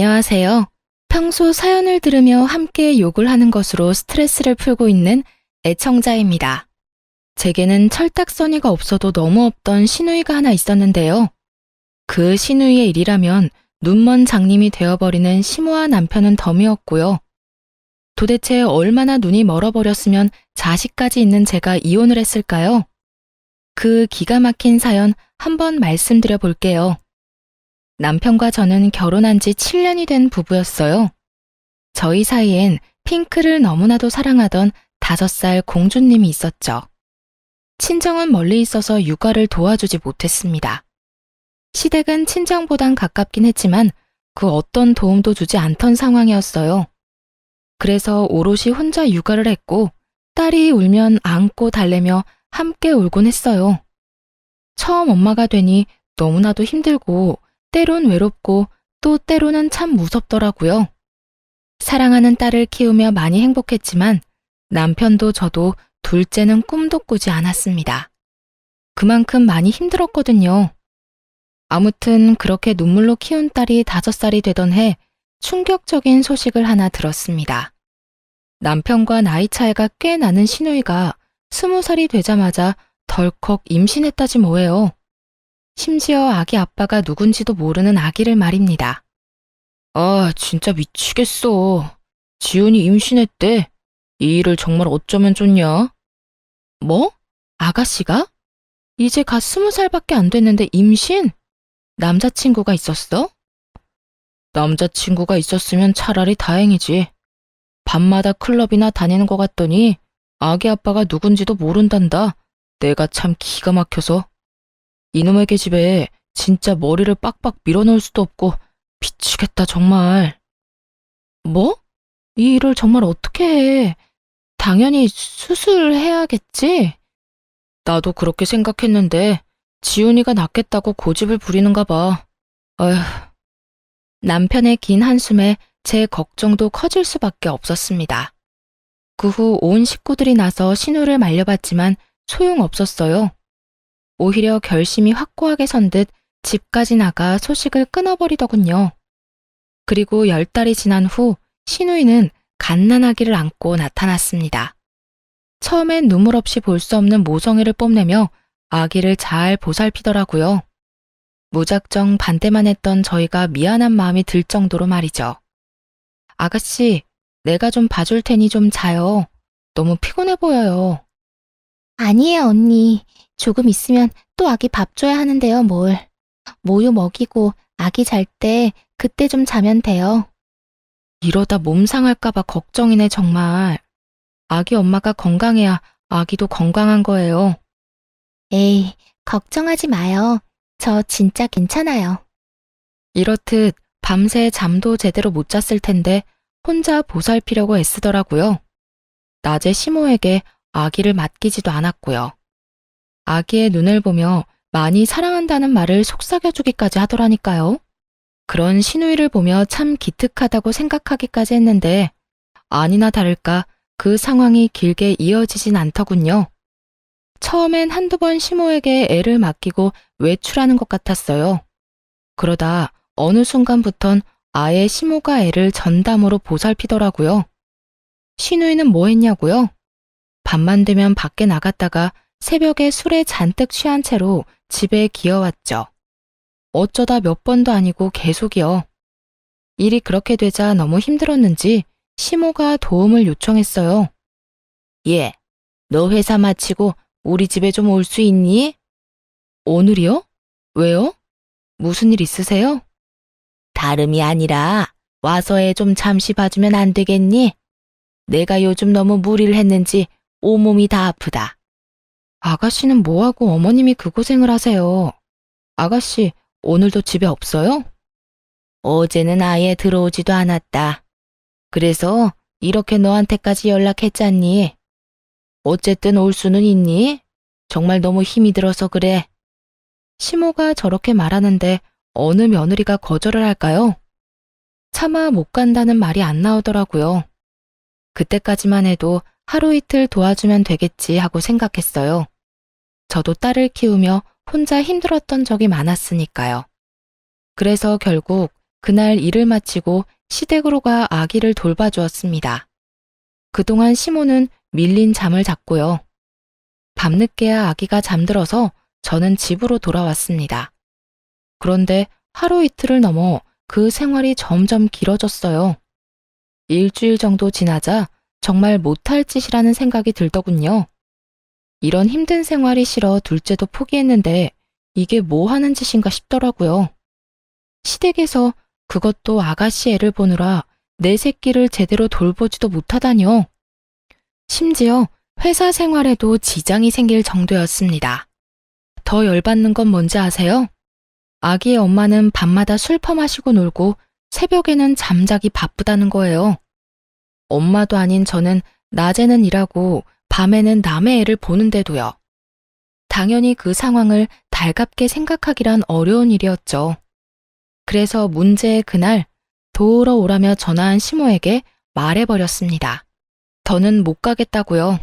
안녕하세요. 평소 사연을 들으며 함께 욕을 하는 것으로 스트레스를 풀고 있는 애청자입니다. 제게는 철딱서니가 없어도 너무 없던 시누이가 하나 있었는데요. 그 시누이의 일이라면 눈먼 장님이 되어버리는 심오한 남편은 덤이었고요. 도대체 얼마나 눈이 멀어버렸으면 자식까지 있는 제가 이혼을 했을까요? 그 기가 막힌 사연 한번 말씀드려 볼게요. 남편과 저는 결혼한 지 7년이 된 부부였어요. 저희 사이엔 핑크를 너무나도 사랑하던 5살 공주님이 있었죠. 친정은 멀리 있어서 육아를 도와주지 못했습니다. 시댁은 친정보단 가깝긴 했지만 그 어떤 도움도 주지 않던 상황이었어요. 그래서 오롯이 혼자 육아를 했고 딸이 울면 안고 달래며 함께 울곤 했어요. 처음 엄마가 되니 너무나도 힘들고 때론 외롭고 또 때로는 참 무섭더라고요. 사랑하는 딸을 키우며 많이 행복했지만 남편도 저도 둘째는 꿈도 꾸지 않았습니다. 그만큼 많이 힘들었거든요. 아무튼 그렇게 눈물로 키운 딸이 5살이 되던 해 충격적인 소식을 하나 들었습니다. 남편과 나이 차이가 꽤 나는 시누이가 20살이 되자마자 덜컥 임신했다지 뭐예요. 심지어 아기 아빠가 누군지도 모르는 아기를 말입니다. 아, 진짜 미치겠어. 지훈이 임신했대. 이 일을 정말 어쩌면 좋냐? 뭐? 아가씨가? 이제 갓 20살밖에 안 됐는데 임신? 남자친구가 있었어? 남자친구가 있었으면 차라리 다행이지. 밤마다 클럽이나 다니는 것 같더니 아기 아빠가 누군지도 모른단다. 내가 참 기가 막혀서. 이놈의 계집애 진짜 머리를 빡빡 밀어넣을 수도 없고 미치겠다 정말. 뭐? 이 일을 정말 어떻게 해? 당연히 수술해야겠지? 나도 그렇게 생각했는데 지훈이가 낫겠다고 고집을 부리는가 봐. 어휴. 남편의 긴 한숨에 제 걱정도 커질 수밖에 없었습니다. 그 후 온 식구들이 나서 신우를 말려봤지만 소용없었어요. 오히려 결심이 확고하게 선 듯 집까지 나가 소식을 끊어버리더군요. 그리고 10달이 지난 후 시누이는 갓난아기를 안고 나타났습니다. 처음엔 눈물 없이 볼 수 없는 모성애를 뽐내며 아기를 잘 보살피더라고요. 무작정 반대만 했던 저희가 미안한 마음이 들 정도로 말이죠. 아가씨, 내가 좀 봐줄 테니 좀 자요. 너무 피곤해 보여요. 아니에요, 언니. 조금 있으면 또 아기 밥 줘야 하는데요, 뭘. 모유 먹이고 아기 잘 때 그때 좀 자면 돼요. 이러다 몸 상할까봐 걱정이네 정말. 아기 엄마가 건강해야 아기도 건강한 거예요. 에이, 걱정하지 마요. 저 진짜 괜찮아요. 이렇듯 밤새 잠도 제대로 못 잤을 텐데 혼자 보살피려고 애쓰더라고요. 낮에 시모에게 아기를 맡기지도 않았고요. 아기의 눈을 보며 많이 사랑한다는 말을 속삭여주기까지 하더라니까요. 그런 시누이를 보며 참 기특하다고 생각하기까지 했는데 아니나 다를까 그 상황이 길게 이어지진 않더군요. 처음엔 한두 번 시모에게 애를 맡기고 외출하는 것 같았어요. 그러다 어느 순간부턴 아예 시모가 애를 전담으로 보살피더라고요. 시누이는 뭐 했냐고요? 밤만 되면 밖에 나갔다가 새벽에 술에 잔뜩 취한 채로 집에 기어왔죠. 어쩌다 몇 번도 아니고 계속이요. 일이 그렇게 되자 너무 힘들었는지 시모가 도움을 요청했어요. 얘, 너 회사 마치고 우리 집에 좀 올 수 있니? 오늘이요? 왜요? 무슨 일 있으세요? 다름이 아니라 와서 애 좀 잠시 봐주면 안 되겠니? 내가 요즘 너무 무리를 했는지 온몸이 다 아프다. 아가씨는 뭐하고 어머님이 그 고생을 하세요? 아가씨, 오늘도 집에 없어요? 어제는 아예 들어오지도 않았다. 그래서 이렇게 너한테까지 연락했잖니. 어쨌든 올 수는 있니? 정말 너무 힘이 들어서 그래. 시모가 저렇게 말하는데 어느 며느리가 거절을 할까요? 차마 못 간다는 말이 안 나오더라고요. 그때까지만 해도 하루 이틀 도와주면 되겠지 하고 생각했어요. 저도 딸을 키우며 혼자 힘들었던 적이 많았으니까요. 그래서 결국 그날 일을 마치고 시댁으로 가 아기를 돌봐주었습니다. 그동안 시모는 밀린 잠을 잤고요. 밤늦게야 아기가 잠들어서 저는 집으로 돌아왔습니다. 그런데 하루 이틀을 넘어 그 생활이 점점 길어졌어요. 일주일 정도 지나자 정말 못할 짓이라는 생각이 들더군요. 이런 힘든 생활이 싫어 둘째도 포기했는데 이게 뭐 하는 짓인가 싶더라고요. 시댁에서 그것도 아가씨 애를 보느라 내 새끼를 제대로 돌보지도 못하다니요. 심지어 회사 생활에도 지장이 생길 정도였습니다. 더 열받는 건 뭔지 아세요? 아기의 엄마는 밤마다 술 퍼마시고 놀고 새벽에는 잠자기 바쁘다는 거예요. 엄마도 아닌 저는 낮에는 일하고 밤에는 남의 애를 보는데도요. 당연히 그 상황을 달갑게 생각하기란 어려운 일이었죠. 그래서 문제의 그날 도우러 오라며 전화한 시모에게 말해버렸습니다. 더는 못 가겠다고요.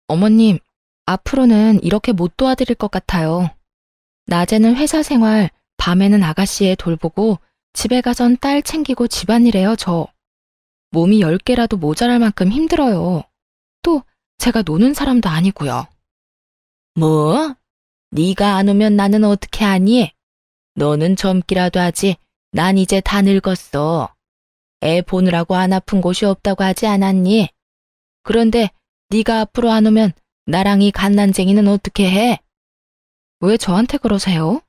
어머님, 앞으로는 이렇게 못 도와드릴 것 같아요. 낮에는 회사 생활, 밤에는 아가씨 애 돌보고 집에 가선 딸 챙기고 집안일해요, 저. 몸이 10개라도 모자랄 만큼 힘들어요. 또 제가 노는 사람도 아니고요. 뭐? 네가 안 오면 나는 어떻게 하니? 너는 젊기라도 하지. 난 이제 다 늙었어. 애 보느라고 안 아픈 곳이 없다고 하지 않았니? 그런데 네가 앞으로 안 오면 나랑 이 갓난쟁이는 어떻게 해? 왜 저한테 그러세요?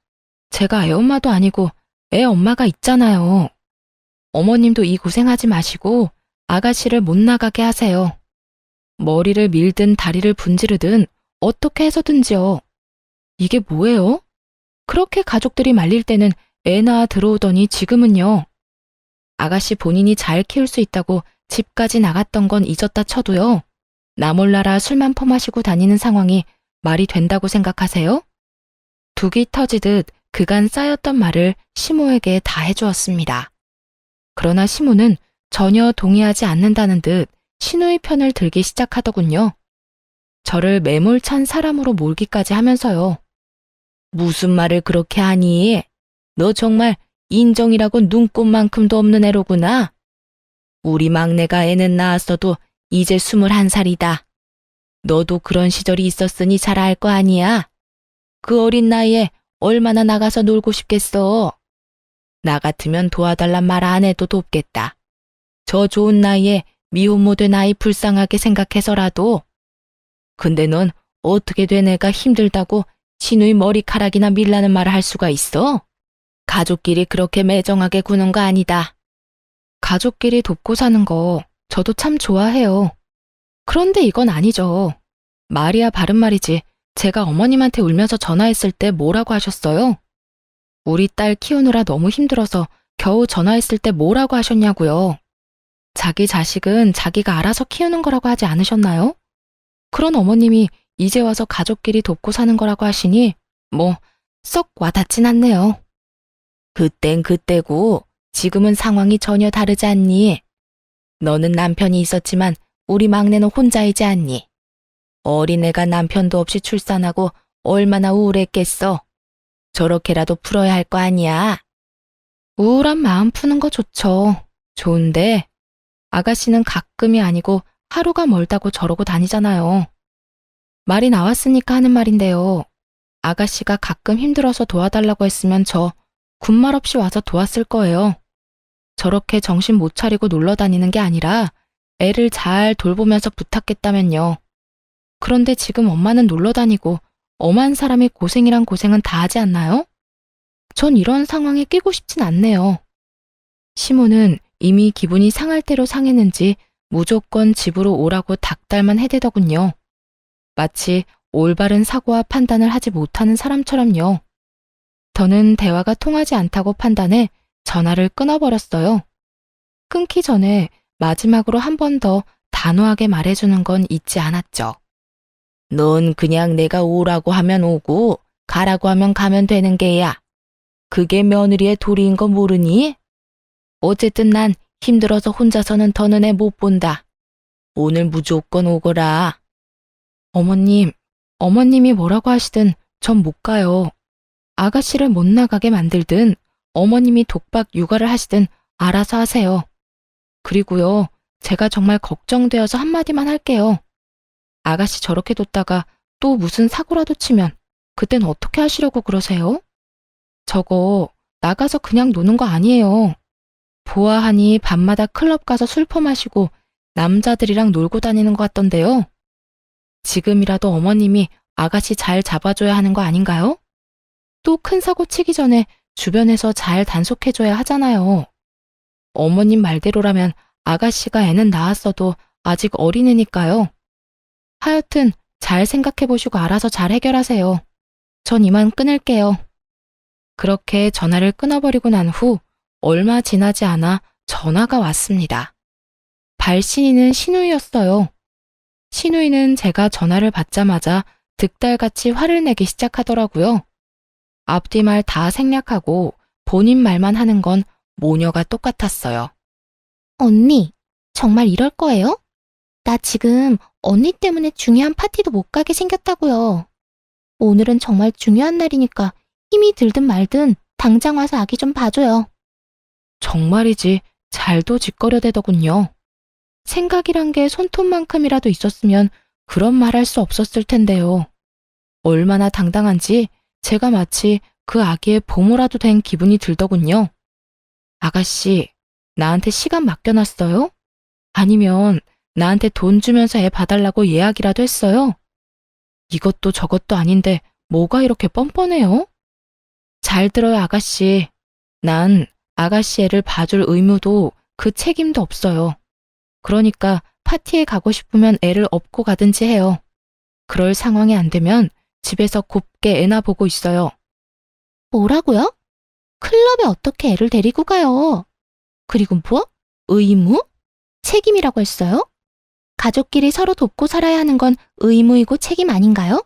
제가 애 엄마도 아니고 애 엄마가 있잖아요. 어머님도 이 고생하지 마시고 아가씨를 못 나가게 하세요. 머리를 밀든 다리를 분지르든 어떻게 해서든지요. 이게 뭐예요? 그렇게 가족들이 말릴 때는 애 낳아 들어오더니 지금은요. 아가씨 본인이 잘 키울 수 있다고 집까지 나갔던 건 잊었다 쳐도요. 나 몰라라 술만 퍼마시고 다니는 상황이 말이 된다고 생각하세요? 둑이 터지듯 그간 쌓였던 말을 시모에게 다 해주었습니다. 그러나 시모는 전혀 동의하지 않는다는 듯 시누이 편을 들기 시작하더군요. 저를 매몰찬 사람으로 몰기까지 하면서요. 무슨 말을 그렇게 하니? 너 정말 인정이라고 눈꼽만큼도 없는 애로구나. 우리 막내가 애는 낳았어도 이제 21살이다. 너도 그런 시절이 있었으니 잘 알 거 아니야. 그 어린 나이에 얼마나 나가서 놀고 싶겠어. 나 같으면 도와달란 말 안 해도 돕겠다. 저 좋은 나이에 미혼모 된 아이 불쌍하게 생각해서라도. 근데 넌 어떻게 된 애가 힘들다고 시누이 머리카락이나 밀라는 말을 할 수가 있어? 가족끼리 그렇게 매정하게 구는 거 아니다. 가족끼리 돕고 사는 거 저도 참 좋아해요. 그런데 이건 아니죠. 말이야 바른 말이지. 제가 어머님한테 울면서 전화했을 때 뭐라고 하셨어요? 우리 딸 키우느라 너무 힘들어서 겨우 전화했을 때 뭐라고 하셨냐고요. 자기 자식은 자기가 알아서 키우는 거라고 하지 않으셨나요? 그런 어머님이 이제 와서 가족끼리 돕고 사는 거라고 하시니 뭐 썩 와닿진 않네요. 그땐 그때고 지금은 상황이 전혀 다르지 않니? 너는 남편이 있었지만 우리 막내는 혼자이지 않니? 어린애가 남편도 없이 출산하고 얼마나 우울했겠어. 저렇게라도 풀어야 할 거 아니야. 우울한 마음 푸는 거 좋죠. 좋은데 아가씨는 가끔이 아니고 하루가 멀다고 저러고 다니잖아요. 말이 나왔으니까 하는 말인데요. 아가씨가 가끔 힘들어서 도와달라고 했으면 저 군말 없이 와서 도왔을 거예요. 저렇게 정신 못 차리고 놀러 다니는 게 아니라 애를 잘 돌보면서 부탁했다면요. 그런데 지금 엄마는 놀러 다니고 엄한 사람이 고생이란 고생은 다 하지 않나요? 전 이런 상황에 끼고 싶진 않네요. 시모는 이미 기분이 상할 대로 상했는지 무조건 집으로 오라고 닥달만 해대더군요. 마치 올바른 사고와 판단을 하지 못하는 사람처럼요. 저는 대화가 통하지 않다고 판단해 전화를 끊어버렸어요. 끊기 전에 마지막으로 한 번 더 단호하게 말해주는 건 잊지 않았죠. 넌 그냥 내가 오라고 하면 오고 가라고 하면 가면 되는 게야. 그게 며느리의 도리인 거 모르니? 어쨌든 난 힘들어서 혼자서는 더는 애 못 본다. 오늘 무조건 오거라. 어머님이 뭐라고 하시든 전 못 가요. 아가씨를 못 나가게 만들든 어머님이 독박 육아를 하시든 알아서 하세요. 그리고요, 제가 정말 걱정되어서 한마디만 할게요. 아가씨 저렇게 뒀다가 또 무슨 사고라도 치면 그땐 어떻게 하시려고 그러세요? 저거 나가서 그냥 노는 거 아니에요. 보아하니 밤마다 클럽 가서 술 퍼마시고 남자들이랑 놀고 다니는 것 같던데요. 지금이라도 어머님이 아가씨 잘 잡아줘야 하는 거 아닌가요? 또 큰 사고 치기 전에 주변에서 잘 단속해줘야 하잖아요. 어머님 말대로라면 아가씨가 애는 낳았어도 아직 어린애니까요. 하여튼 잘 생각해보시고 알아서 잘 해결하세요. 전 이만 끊을게요. 그렇게 전화를 끊어버리고 난 후 얼마 지나지 않아 전화가 왔습니다. 발신인은 신우이였어요. 신우이는 제가 전화를 받자마자 득달같이 화를 내기 시작하더라고요. 앞뒤 말 다 생략하고 본인 말만 하는 건 모녀가 똑같았어요. 언니, 정말 이럴 거예요? 나 지금 언니 때문에 중요한 파티도 못 가게 생겼다고요. 오늘은 정말 중요한 날이니까 힘이 들든 말든 당장 와서 아기 좀 봐줘요. 정말이지 잘도 짓거려대더군요. 생각이란 게 손톱만큼이라도 있었으면 그런 말 할 수 없었을 텐데요. 얼마나 당당한지 제가 마치 그 아기의 보모라도 된 기분이 들더군요. 아가씨, 나한테 시간 맡겨놨어요? 아니면 나한테 돈 주면서 애 봐달라고 예약이라도 했어요? 이것도 저것도 아닌데 뭐가 이렇게 뻔뻔해요? 잘 들어요, 아가씨. 난 아가씨 애를 봐줄 의무도 그 책임도 없어요. 그러니까 파티에 가고 싶으면 애를 업고 가든지 해요. 그럴 상황이 안 되면 집에서 곱게 애나 보고 있어요. 뭐라고요? 클럽에 어떻게 애를 데리고 가요? 그리고 뭐? 의무? 책임이라고 했어요? 가족끼리 서로 돕고 살아야 하는 건 의무이고 책임 아닌가요?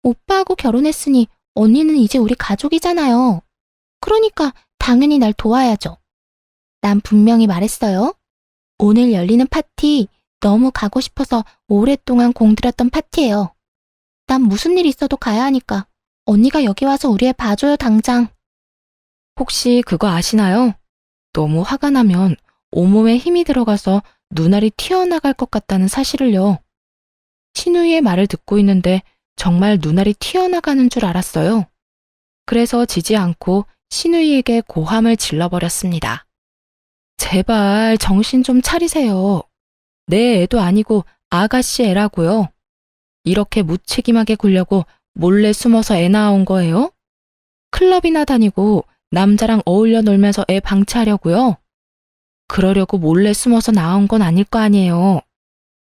오빠하고 결혼했으니 언니는 이제 우리 가족이잖아요. 그러니까 당연히 날 도와야죠. 난 분명히 말했어요. 오늘 열리는 파티 너무 가고 싶어서 오랫동안 공들였던 파티예요. 난 무슨 일 있어도 가야 하니까 언니가 여기 와서 우리 애 봐줘요, 당장. 혹시 그거 아시나요? 너무 화가 나면 온몸에 힘이 들어가서 눈알이 튀어나갈 것 같다는 사실을요. 신우이의 말을 듣고 있는데 정말 눈알이 튀어나가는 줄 알았어요. 그래서 지지 않고 신우이에게 고함을 질러버렸습니다. 제발 정신 좀 차리세요. 내 애도 아니고 아가씨 애라고요. 이렇게 무책임하게 굴려고 몰래 숨어서 애 낳아온 거예요? 클럽이나 다니고 남자랑 어울려 놀면서 애 방치하려고요? 그러려고 몰래 숨어서 낳아온 건 아닐 거 아니에요.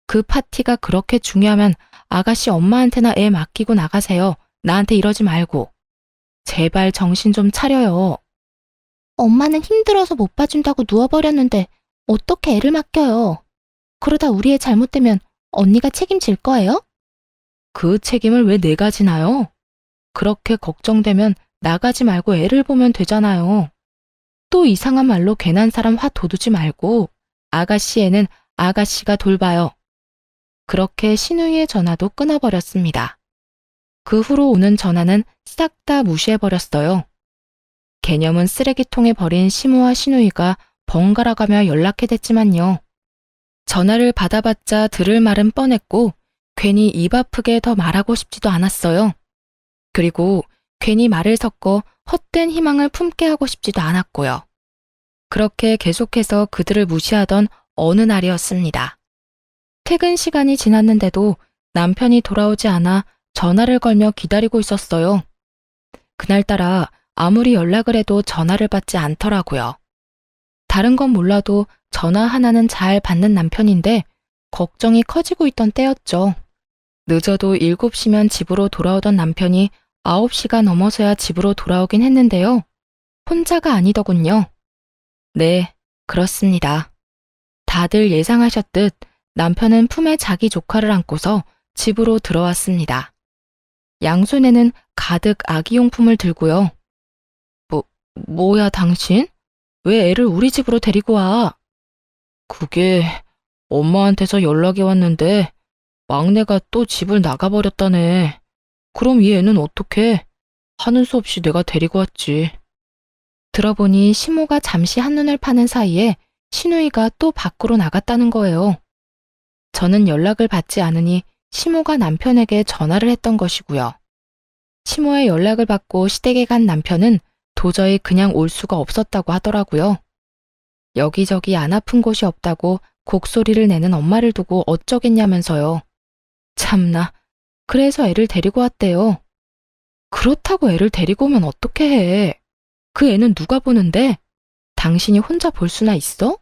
그 파티가 그렇게 중요하면 아가씨 엄마한테나 애 맡기고 나가세요. 나한테 이러지 말고. 제발 정신 좀 차려요. 엄마는 힘들어서 못 봐준다고 누워버렸는데 어떻게 애를 맡겨요? 그러다 우리 애 잘못되면 언니가 책임질 거예요? 그 책임을 왜 내가 지나요? 그렇게 걱정되면 나가지 말고 애를 보면 되잖아요. 또 이상한 말로 괜한 사람 화 돋우지 말고 아가씨 애는 아가씨가 돌봐요. 그렇게 신우이의 전화도 끊어버렸습니다. 그 후로 오는 전화는 싹 다 무시해버렸어요. 개념은 쓰레기통에 버린 시모와 신우이가 번갈아가며 연락해댔지만요. 전화를 받아봤자 들을 말은 뻔했고 괜히 입 아프게 더 말하고 싶지도 않았어요. 그리고 괜히 말을 섞어 헛된 희망을 품게 하고 싶지도 않았고요. 그렇게 계속해서 그들을 무시하던 어느 날이었습니다. 퇴근 시간이 지났는데도 남편이 돌아오지 않아 전화를 걸며 기다리고 있었어요. 그날따라 아무리 연락을 해도 전화를 받지 않더라고요. 다른 건 몰라도 전화 하나는 잘 받는 남편인데 걱정이 커지고 있던 때였죠. 늦어도 7시면 집으로 돌아오던 남편이 9시가 넘어서야 집으로 돌아오긴 했는데요. 혼자가 아니더군요. 네, 그렇습니다. 다들 예상하셨듯 남편은 품에 자기 조카를 안고서 집으로 들어왔습니다. 양손에는 가득 아기용품을 들고요. 뭐야 당신? 왜 애를 우리 집으로 데리고 와? 그게 엄마한테서 연락이 왔는데 막내가 또 집을 나가버렸다네. 그럼 이 애는 어떡해? 하는 수 없이 내가 데리고 왔지. 들어보니 시모가 잠시 한눈을 파는 사이에 신우이가 또 밖으로 나갔다는 거예요. 저는 연락을 받지 않으니 시모가 남편에게 전화를 했던 것이고요. 시모의 연락을 받고 시댁에 간 남편은 도저히 그냥 올 수가 없었다고 하더라고요. 여기저기 안 아픈 곳이 없다고 곡소리를 내는 엄마를 두고 어쩌겠냐면서요. 참나, 그래서 애를 데리고 왔대요. 그렇다고 애를 데리고 오면 어떻게 해? 그 애는 누가 보는데? 당신이 혼자 볼 수나 있어?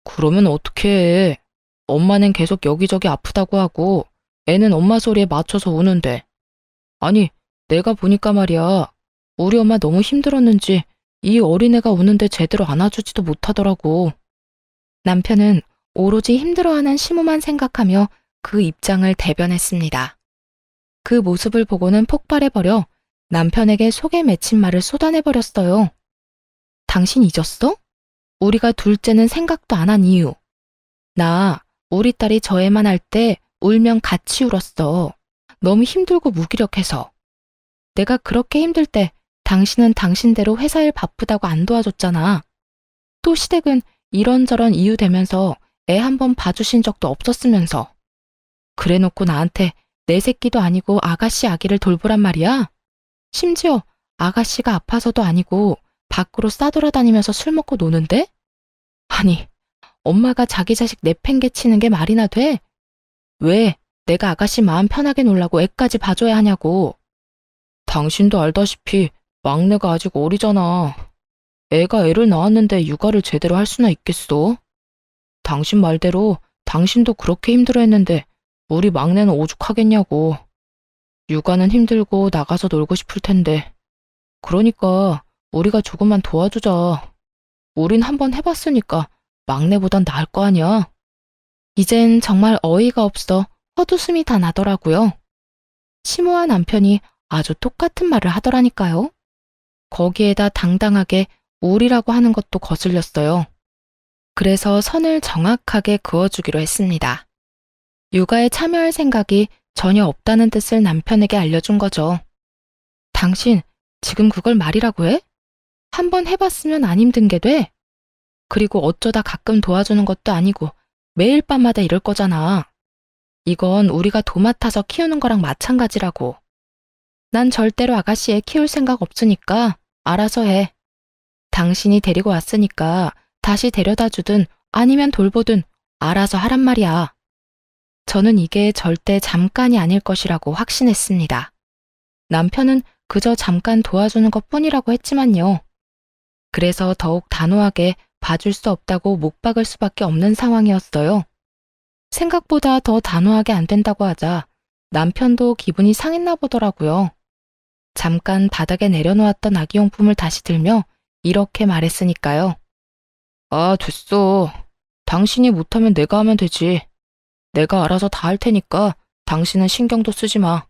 그러면 어떻게 해? 엄마는 계속 여기저기 아프다고 하고 애는 엄마 소리에 맞춰서 우는데. 아니, 내가 보니까 말이야. 우리 엄마 너무 힘들었는지 이 어린애가 우는데 제대로 안아주지도 못하더라고. 남편은 오로지 힘들어하는 시모만 생각하며 그 입장을 대변했습니다. 그 모습을 보고는 폭발해버려 남편에게 속에 맺힌 말을 쏟아내버렸어요. 당신 잊었어? 우리가 둘째는 생각도 안 한 이유. 나 우리 딸이 저 애만 할 때 울면 같이 울었어. 너무 힘들고 무기력해서. 내가 그렇게 힘들 때 당신은 당신대로 회사 일 바쁘다고 안 도와줬잖아. 또 시댁은 이런저런 이유 대면서 애 한 번 봐주신 적도 없었으면서. 그래놓고 나한테 내 새끼도 아니고 아가씨 아기를 돌보란 말이야? 심지어 아가씨가 아파서도 아니고 밖으로 싸돌아다니면서 술 먹고 노는데? 아니, 엄마가 자기 자식 내팽개치는 게 말이나 돼? 왜 내가 아가씨 마음 편하게 놀라고 애까지 봐줘야 하냐고. 당신도 알다시피 막내가 아직 어리잖아. 애가 애를 낳았는데 육아를 제대로 할 수나 있겠어? 당신 말대로 당신도 그렇게 힘들어했는데 우리 막내는 오죽하겠냐고. 육아는 힘들고 나가서 놀고 싶을 텐데. 그러니까 우리가 조금만 도와주자. 우린 한번 해봤으니까 막내보단 나을 거 아니야. 이젠 정말 어이가 없어 헛웃음이 다 나더라고요. 시모와 남편이 아주 똑같은 말을 하더라니까요. 거기에다 당당하게 우리라고 하는 것도 거슬렸어요. 그래서 선을 정확하게 그어주기로 했습니다. 육아에 참여할 생각이 전혀 없다는 뜻을 남편에게 알려준 거죠. 당신 지금 그걸 말이라고 해? 한번 해봤으면 안 힘든 게 돼? 그리고 어쩌다 가끔 도와주는 것도 아니고 매일 밤마다 이럴 거잖아. 이건 우리가 도맡아서 키우는 거랑 마찬가지라고. 난 절대로 아가씨 애 키울 생각 없으니까 알아서 해. 당신이 데리고 왔으니까 다시 데려다 주든 아니면 돌보든 알아서 하란 말이야. 저는 이게 절대 잠깐이 아닐 것이라고 확신했습니다. 남편은 그저 잠깐 도와주는 것 뿐이라고 했지만요. 그래서 더욱 단호하게 봐줄 수 없다고 못 박을 수밖에 없는 상황이었어요. 생각보다 더 단호하게 안 된다고 하자 남편도 기분이 상했나 보더라고요. 잠깐 바닥에 내려놓았던 아기용품을 다시 들며 이렇게 말했으니까요. 아, 됐어. 당신이 못하면 내가 하면 되지. 내가 알아서 다 할 테니까 당신은 신경도 쓰지 마.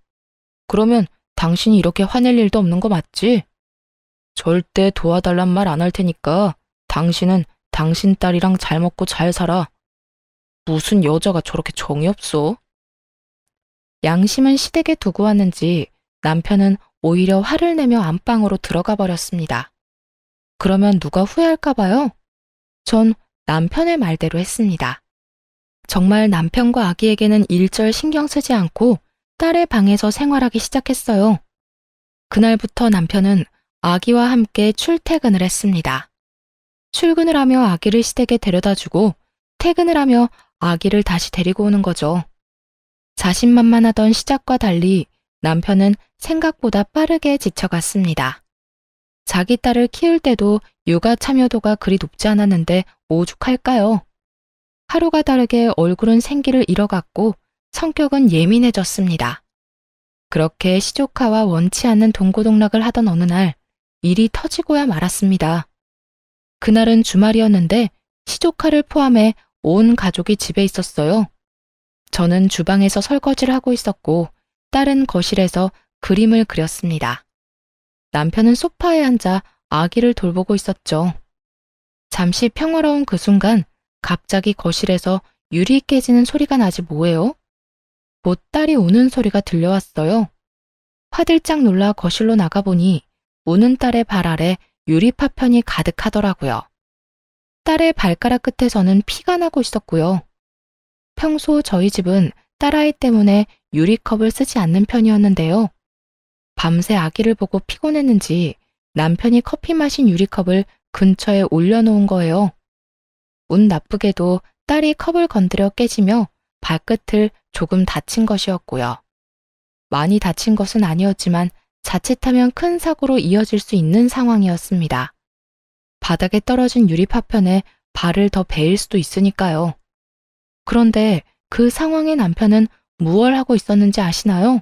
그러면 당신이 이렇게 화낼 일도 없는 거 맞지? 절대 도와달란 말 안 할 테니까 당신은 당신 딸이랑 잘 먹고 잘 살아. 무슨 여자가 저렇게 정이 없어? 양심은 시댁에 두고 왔는지 남편은 오히려 화를 내며 안방으로 들어가 버렸습니다. 그러면 누가 후회할까 봐요? 전 남편의 말대로 했습니다. 정말 남편과 아기에게는 일절 신경 쓰지 않고 딸의 방에서 생활하기 시작했어요. 그날부터 남편은 아기와 함께 출퇴근을 했습니다. 출근을 하며 아기를 시댁에 데려다주고 퇴근을 하며 아기를 다시 데리고 오는 거죠. 자신만만하던 시작과 달리 남편은 생각보다 빠르게 지쳐갔습니다. 자기 딸을 키울 때도 육아 참여도가 그리 높지 않았는데 오죽할까요? 하루가 다르게 얼굴은 생기를 잃어갔고 성격은 예민해졌습니다. 그렇게 시조카와 원치 않는 동고동락을 하던 어느 날 일이 터지고야 말았습니다. 그날은 주말이었는데 시조카를 포함해 온 가족이 집에 있었어요. 저는 주방에서 설거지를 하고 있었고 딸은 거실에서 그림을 그렸습니다. 남편은 소파에 앉아 아기를 돌보고 있었죠. 잠시 평화로운 그 순간 갑자기 거실에서 유리 깨지는 소리가 나지 뭐예요? 곧 딸이 우는 소리가 들려왔어요. 화들짝 놀라 거실로 나가보니 우는 딸의 발 아래 유리 파편이 가득하더라고요. 딸의 발가락 끝에서는 피가 나고 있었고요. 평소 저희 집은 딸아이 때문에 유리컵을 쓰지 않는 편이었는데요. 밤새 아기를 보고 피곤했는지 남편이 커피 마신 유리컵을 근처에 올려놓은 거예요. 운 나쁘게도 딸이 컵을 건드려 깨지며 발끝을 조금 다친 것이었고요. 많이 다친 것은 아니었지만 자칫하면 큰 사고로 이어질 수 있는 상황이었습니다. 바닥에 떨어진 유리 파편에 발을 더 베일 수도 있으니까요. 그런데 그 상황에 남편은 무얼 하고 있었는지 아시나요?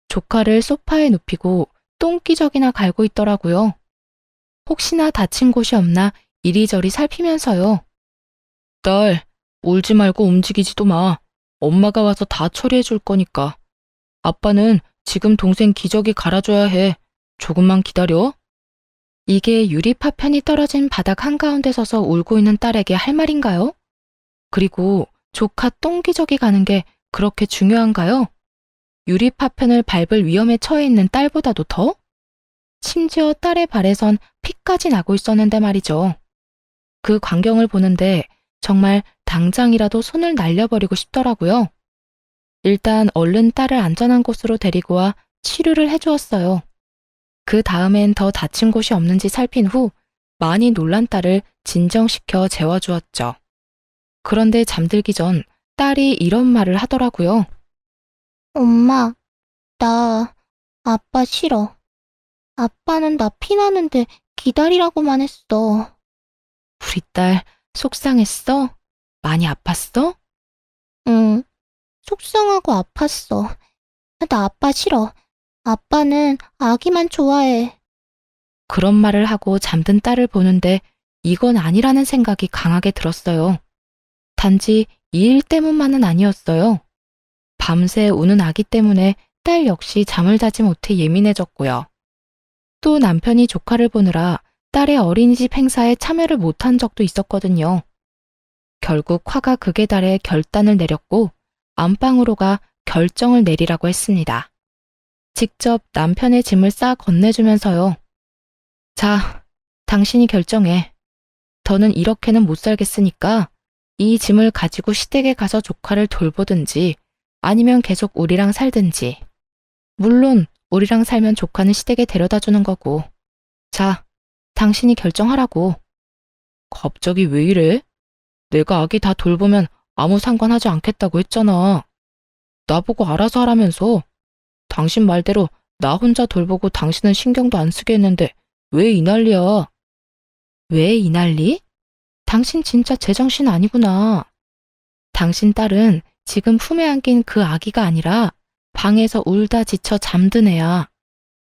조카를 소파에 눕히고 똥기저귀나 갈고 있더라고요. 혹시나 다친 곳이 없나 이리저리 살피면서요. 딸, 울지 말고 움직이지도 마. 엄마가 와서 다 처리해 줄 거니까. 아빠는 지금 동생 기저귀 갈아줘야 해. 조금만 기다려. 이게 유리 파편이 떨어진 바닥 한가운데 서서 울고 있는 딸에게 할 말인가요? 그리고 조카 똥기저귀 가는 게 그렇게 중요한가요? 유리 파편을 밟을 위험에 처해 있는 딸보다도 더? 심지어 딸의 발에선 피까지 나고 있었는데 말이죠. 그 광경을 보는데 정말 당장이라도 손을 날려버리고 싶더라고요. 일단 얼른 딸을 안전한 곳으로 데리고 와 치료를 해주었어요. 그 다음엔 더 다친 곳이 없는지 살핀 후 많이 놀란 딸을 진정시켜 재워주었죠. 그런데 잠들기 전 딸이 이런 말을 하더라고요. 엄마, 나 아빠 싫어. 아빠는 나 피나는데 기다리라고만 했어. 우리 딸 속상했어? 많이 아팠어? 응, 속상하고 아팠어. 나 아빠 싫어. 아빠는 아기만 좋아해. 그런 말을 하고 잠든 딸을 보는데 이건 아니라는 생각이 강하게 들었어요. 단지 이 일 때문만은 아니었어요. 밤새 우는 아기 때문에 딸 역시 잠을 자지 못해 예민해졌고요. 또 남편이 조카를 보느라 딸의 어린이집 행사에 참여를 못한 적도 있었거든요. 결국 화가 극에 달해 결단을 내렸고 안방으로 가 결정을 내리라고 했습니다. 직접 남편의 짐을 싸 건네주면서요. 자, 당신이 결정해. 더는 이렇게는 못 살겠으니까 이 짐을 가지고 시댁에 가서 조카를 돌보든지 아니면 계속 우리랑 살든지. 물론 우리랑 살면 조카는 시댁에 데려다 주는 거고. 자, 당신이 결정하라고. 갑자기 왜 이래? 내가 아기 다 돌보면 아무 상관하지 않겠다고 했잖아. 나보고 알아서 하라면서. 당신 말대로 나 혼자 돌보고 당신은 신경도 안 쓰게 했는데 왜 이 난리야? 왜 이 난리? 당신 진짜 제정신 아니구나. 당신 딸은 지금 품에 안긴 그 아기가 아니라 방에서 울다 지쳐 잠든 애야.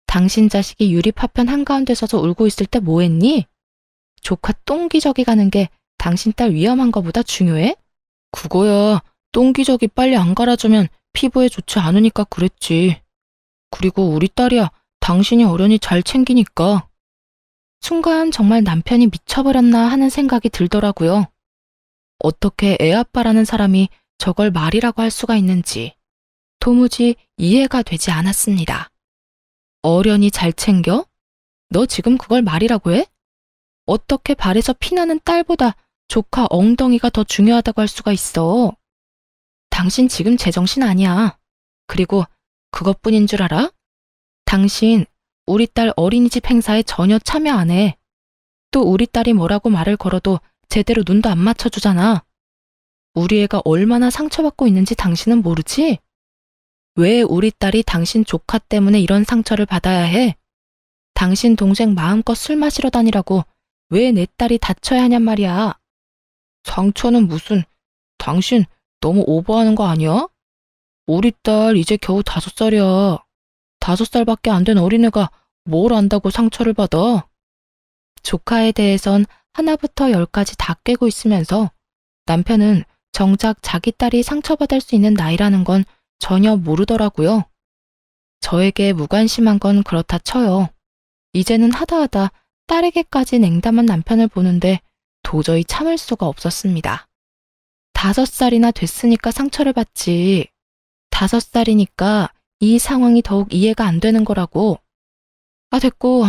당신 자식이 유리 파편 한가운데 서서 울고 있을 때 뭐 했니? 조카 똥기저귀 가는 게 당신 딸 위험한 거보다 중요해? 그거야. 똥기저귀 빨리 안 갈아주면 피부에 좋지 않으니까 그랬지. 그리고 우리 딸이야. 당신이 어련히 잘 챙기니까. 순간 정말 남편이 미쳐버렸나 하는 생각이 들더라고요. 어떻게 애아빠라는 사람이 저걸 말이라고 할 수가 있는지 도무지 이해가 되지 않았습니다. 어련히 잘 챙겨? 너 지금 그걸 말이라고 해? 어떻게 발에서 피나는 딸보다 조카 엉덩이가 더 중요하다고 할 수가 있어? 당신 지금 제정신 아니야. 그리고 그것뿐인 줄 알아? 당신 우리 딸 어린이집 행사에 전혀 참여 안 해. 또 우리 딸이 뭐라고 말을 걸어도 제대로 눈도 안 맞춰주잖아. 우리 애가 얼마나 상처받고 있는지 당신은 모르지? 왜 우리 딸이 당신 조카 때문에 이런 상처를 받아야 해? 당신 동생 마음껏 술 마시러 다니라고 왜 내 딸이 다쳐야 하냔 말이야. 상처는 무슨, 당신 너무 오버하는 거 아니야? 우리 딸 이제 겨우 5살이야. 5살밖에 안 된 어린애가 뭘 안다고 상처를 받아? 조카에 대해선 하나부터 10까지 다 꿰고 있으면서 남편은 정작 자기 딸이 상처받을 수 있는 나이라는 건 전혀 모르더라고요. 저에게 무관심한 건 그렇다 쳐요. 이제는 하다하다 딸에게까지 냉담한 남편을 보는데 도저히 참을 수가 없었습니다. 5살이나 됐으니까 상처를 받지. 5살이니까 이 상황이 더욱 이해가 안 되는 거라고. 아, 됐고,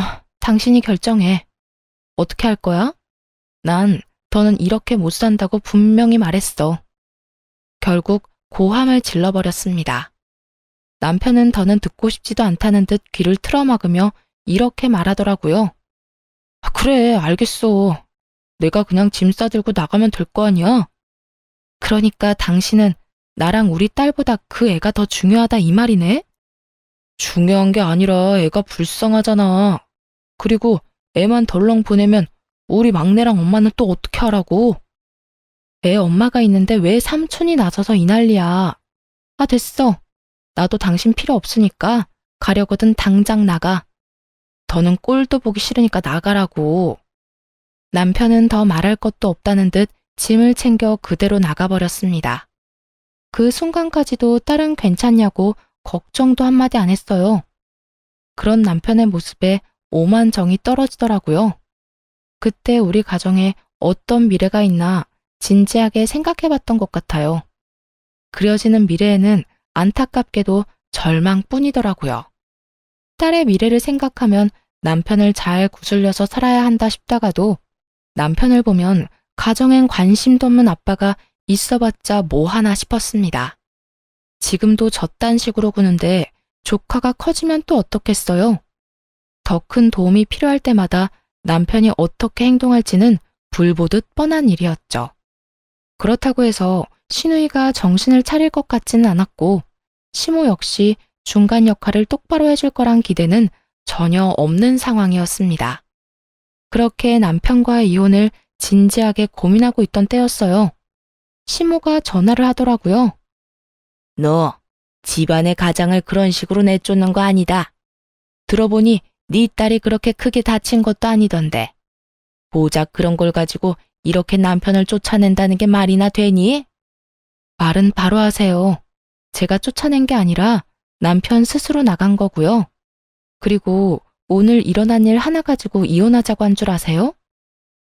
당신이 결정해. 어떻게 할 거야? 난 더는 이렇게 못 산다고 분명히 말했어. 결국 고함을 질러버렸습니다. 남편은 더는 듣고 싶지도 않다는 듯 귀를 틀어막으며 이렇게 말하더라고요. 아, 그래, 알겠어. 내가 그냥 짐 싸들고 나가면 될 거 아니야? 그러니까 당신은 나랑 우리 딸보다 그 애가 더 중요하다 이 말이네? 중요한 게 아니라 애가 불쌍하잖아. 그리고 애만 덜렁 보내면 우리 막내랑 엄마는 또 어떻게 하라고? 애 엄마가 있는데 왜 삼촌이 나서서 이 난리야. 아, 됐어. 나도 당신 필요 없으니까 가려거든 당장 나가. 더는 꼴도 보기 싫으니까 나가라고. 남편은 더 말할 것도 없다는 듯 짐을 챙겨 그대로 나가버렸습니다. 그 순간까지도 딸은 괜찮냐고 걱정도 한마디 안 했어요. 그런 남편의 모습에 오만 정이 떨어지더라고요. 그때 우리 가정에 어떤 미래가 있나 진지하게 생각해봤던 것 같아요. 그려지는 미래에는 안타깝게도 절망뿐이더라고요. 딸의 미래를 생각하면 남편을 잘 구슬려서 살아야 한다 싶다가도 남편을 보면 가정엔 관심도 없는 아빠가 있어봤자 뭐 하나 싶었습니다. 지금도 저딴 식으로 구는데 조카가 커지면 또 어떻겠어요? 더 큰 도움이 필요할 때마다 남편이 어떻게 행동할지는 불보듯 뻔한 일이었죠. 그렇다고 해서 시누이가 정신을 차릴 것 같지는 않았고 시모 역시 중간 역할을 똑바로 해줄 거란 기대는 전혀 없는 상황이었습니다. 그렇게 남편과의 이혼을 진지하게 고민하고 있던 때였어요. 시모가 전화를 하더라고요. 너 집안의 가장을 그런 식으로 내쫓는 거 아니다. 들어보니 네 딸이 그렇게 크게 다친 것도 아니던데. 고작 그런 걸 가지고 이렇게 남편을 쫓아낸다는 게 말이나 되니? 말은 바로 하세요. 제가 쫓아낸 게 아니라 남편 스스로 나간 거고요. 그리고 오늘 일어난 일 하나 가지고 이혼하자고 한 줄 아세요?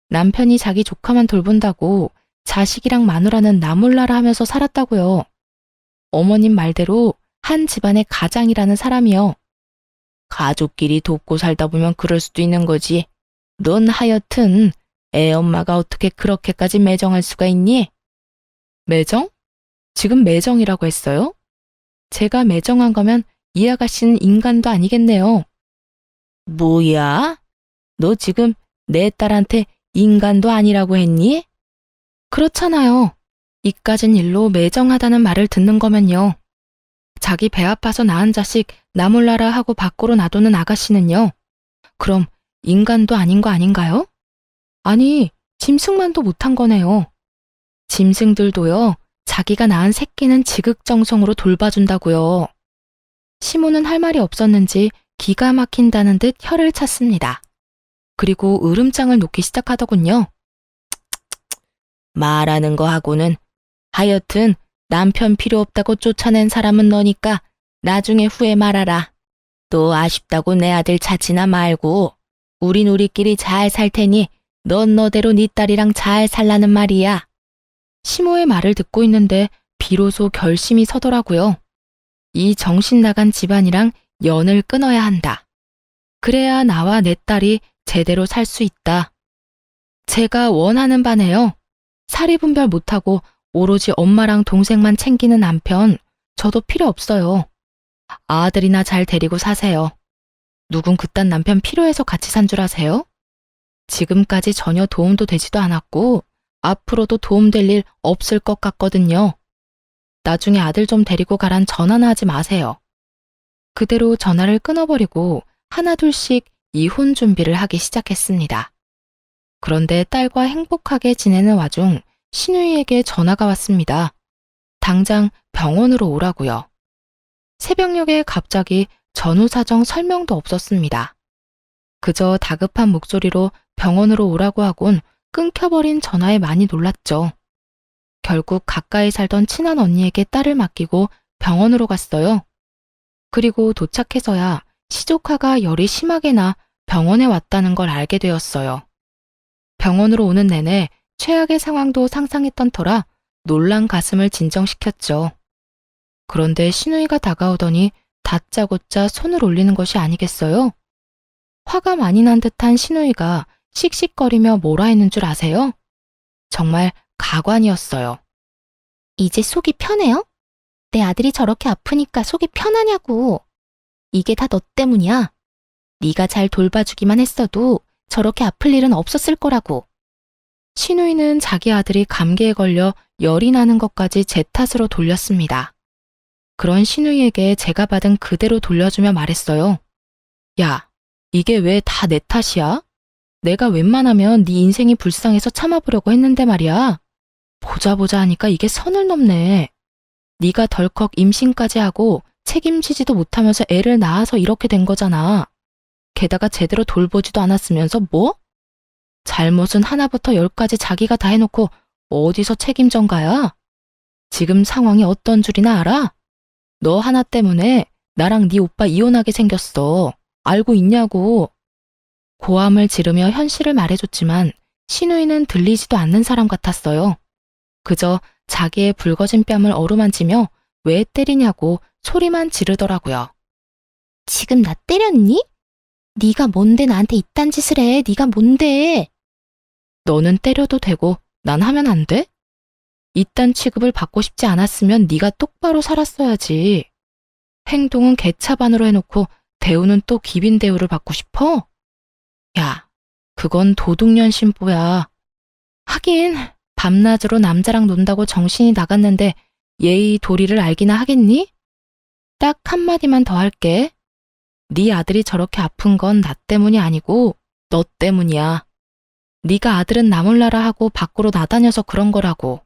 남편이 자기 조카만 돌본다고 자식이랑 마누라는 나몰라라 하면서 살았다고요. 어머님 말대로 한 집안의 가장이라는 사람이요. 가족끼리 돕고 살다 보면 그럴 수도 있는 거지. 넌 하여튼 애 엄마가 어떻게 그렇게까지 매정할 수가 있니? 매정? 지금 매정이라고 했어요? 제가 매정한 거면 이 아가씨는 인간도 아니겠네요. 뭐야? 너 지금 내 딸한테 인간도 아니라고 했니? 그렇잖아요. 이까진 일로 매정하다는 말을 듣는 거면요. 자기 배 아파서 낳은 자식 나몰라라 하고 밖으로 놔두는 아가씨는요. 그럼 인간도 아닌 거 아닌가요? 아니, 짐승만도 못한 거네요. 짐승들도요, 자기가 낳은 새끼는 지극정성으로 돌봐준다고요. 시모는 할 말이 없었는지 기가 막힌다는 듯 혀를 찼습니다. 그리고 으름장을 놓기 시작하더군요. 말하는 거 하고는 하여튼 남편 필요 없다고 쫓아낸 사람은 너니까 나중에 후회 말아라. 또 아쉽다고 내 아들 찾지나 말고 우린 우리끼리 잘 살 테니 넌 너대로 네 딸이랑 잘 살라는 말이야. 시모의 말을 듣고 있는데 비로소 결심이 서더라고요. 이 정신 나간 집안이랑 연을 끊어야 한다. 그래야 나와 내 딸이 제대로 살 수 있다. 제가 원하는 바네요. 사리 분별 못하고 오로지 엄마랑 동생만 챙기는 남편, 저도 필요 없어요. 아들이나 잘 데리고 사세요. 누군 그딴 남편 필요해서 같이 산 줄 아세요? 지금까지 전혀 도움도 되지도 않았고 앞으로도 도움될 일 없을 것 같거든요. 나중에 아들 좀 데리고 가란 전화나 하지 마세요. 그대로 전화를 끊어버리고 하나둘씩 이혼 준비를 하기 시작했습니다. 그런데 딸과 행복하게 지내는 와중 시누이에게 전화가 왔습니다. 당장 병원으로 오라고요. 새벽녘에 갑자기 전후 사정 설명도 없었습니다. 그저 다급한 목소리로 병원으로 오라고 하곤 끊겨버린 전화에 많이 놀랐죠. 결국 가까이 살던 친한 언니에게 딸을 맡기고 병원으로 갔어요. 그리고 도착해서야 시조카가 열이 심하게 나 병원에 왔다는 걸 알게 되었어요. 병원으로 오는 내내 최악의 상황도 상상했던 터라 놀란 가슴을 진정시켰죠. 그런데 시누이가 다가오더니 다짜고짜 손을 올리는 것이 아니겠어요? 화가 많이 난 듯한 신우이가 씩씩거리며 뭐라 했는 줄 아세요? 정말 가관이었어요. 이제 속이 편해요? 내 아들이 저렇게 아프니까 속이 편하냐고. 이게 다 너 때문이야. 네가 잘 돌봐주기만 했어도 저렇게 아플 일은 없었을 거라고. 신우이는 자기 아들이 감기에 걸려 열이 나는 것까지 제 탓으로 돌렸습니다. 그런 신우이에게 제가 받은 그대로 돌려주며 말했어요. 야, 이게 왜 다 내 탓이야? 내가 웬만하면 네 인생이 불쌍해서 참아보려고 했는데 말이야. 보자 하니까 이게 선을 넘네. 네가 덜컥 임신까지 하고 책임지지도 못하면서 애를 낳아서 이렇게 된 거잖아. 게다가 제대로 돌보지도 않았으면서 뭐? 잘못은 하나부터 열까지 자기가 다 해놓고 어디서 책임전가야? 지금 상황이 어떤 줄이나 알아? 너 하나 때문에 나랑 네 오빠 이혼하게 생겼어. 알고 있냐고. 고함을 지르며 현실을 말해줬지만 신우이는 들리지도 않는 사람 같았어요. 그저 자기의 붉어진 뺨을 어루만지며 왜 때리냐고 소리만 지르더라고요. 지금 나 때렸니? 네가 뭔데 나한테 이딴 짓을 해. 네가 뭔데? 너는 때려도 되고 난 하면 안 돼? 이딴 취급을 받고 싶지 않았으면 네가 똑바로 살았어야지. 행동은 개차반으로 해놓고 대우는 또 기빈 대우를 받고 싶어? 야, 그건 도둑년 심보야. 하긴 밤낮으로 남자랑 논다고 정신이 나갔는데 예의 도리를 알기나 하겠니? 딱 한마디만 더 할게. 네 아들이 저렇게 아픈 건 나 때문이 아니고 너 때문이야. 네가 아들은 나 몰라라 하고 밖으로 나다녀서 그런 거라고.